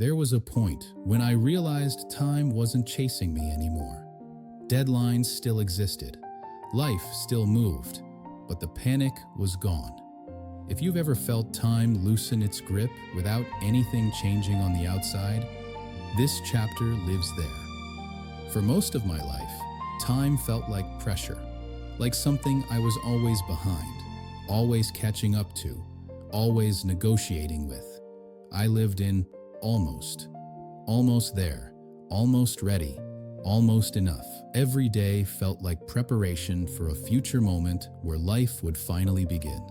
There was a point when I realized time wasn't chasing me anymore. Deadlines still existed, life still moved, but the panic was gone. If you've ever felt time loosen its grip without anything changing on the outside, this chapter lives there. For most of my life, time felt like pressure, like something I was always behind, always catching up to, always negotiating with. I lived in almost. Almost there, almost ready, almost enough. Every day felt like preparation for a future moment where life would finally begin.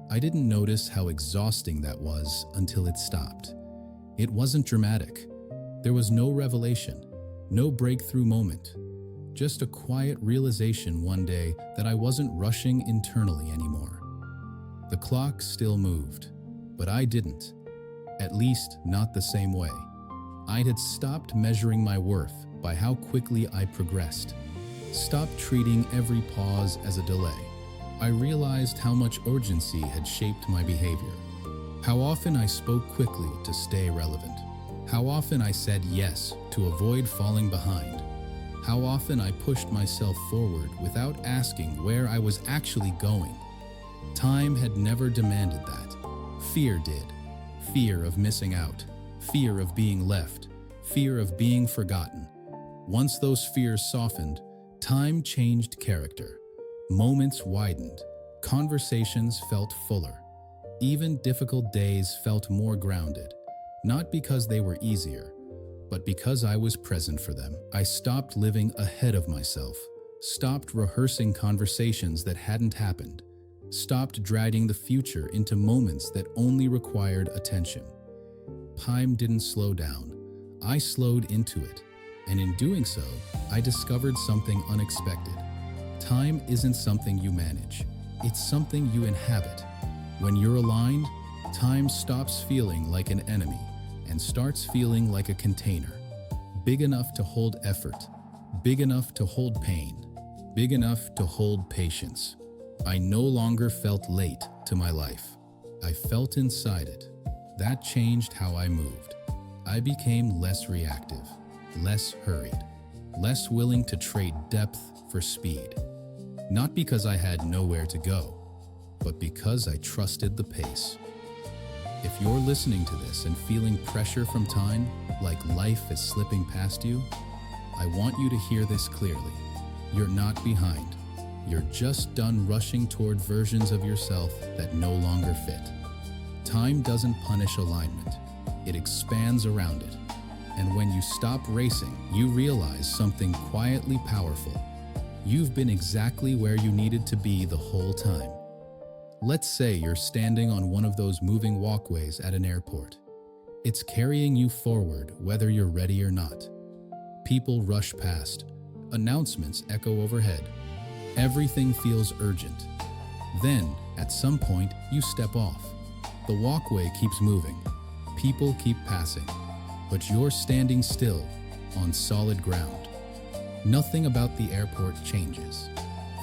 I didn't notice how exhausting that was until it stopped. It wasn't dramatic. There was no revelation, no breakthrough moment. Just a quiet realization one day that I wasn't rushing internally anymore. The clock still moved, but I didn't. At least not the same way. I had stopped measuring my worth by how quickly I progressed. Stopped treating every pause as a delay. I realized how much urgency had shaped my behavior. How often I spoke quickly to stay relevant. How often I said yes to avoid falling behind. How often I pushed myself forward without asking where I was actually going. Time had never demanded that. Fear did. Fear of missing out, fear of being left, fear of being forgotten. Once those fears softened, time changed character. Moments widened, conversations felt fuller. Even difficult days felt more grounded, not because they were easier, but because I was present for them. I stopped living ahead of myself, stopped rehearsing conversations that hadn't happened, stopped dragging the future into moments that only required attention. Time didn't slow down. I slowed into it. And in doing so, I discovered something unexpected. Time isn't something you manage. It's something you inhabit. When you're aligned, time stops feeling like an enemy and starts feeling like a container. Big enough to hold effort, big enough to hold pain, big enough to hold patience. I no longer felt late to my life. I felt inside it. That changed how I moved. I became less reactive, less hurried, less willing to trade depth for speed. Not because I had nowhere to go, but because I trusted the pace. If you're listening to this and feeling pressure from time, like life is slipping past you, I want you to hear this clearly. You're not behind. You're just done rushing toward versions of yourself that no longer fit. Time doesn't punish alignment. It expands around it. And when you stop racing, you realize something quietly powerful. You've been exactly where you needed to be the whole time. Let's say you're standing on one of those moving walkways at an airport. It's carrying you forward whether you're ready or not. People rush past. Announcements echo overhead. Everything feels urgent. Then, at some point, you step off. The walkway keeps moving. People keep passing. But you're standing still, on solid ground. Nothing about the airport changes.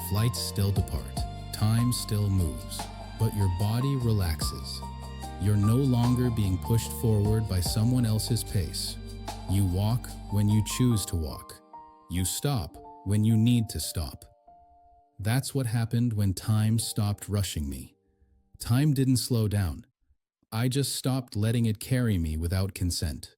Flights still depart. Time still moves. But your body relaxes. You're no longer being pushed forward by someone else's pace. You walk when you choose to walk. You stop when you need to stop. That's what happened when time stopped rushing me. Time didn't slow down. I just stopped letting it carry me without consent.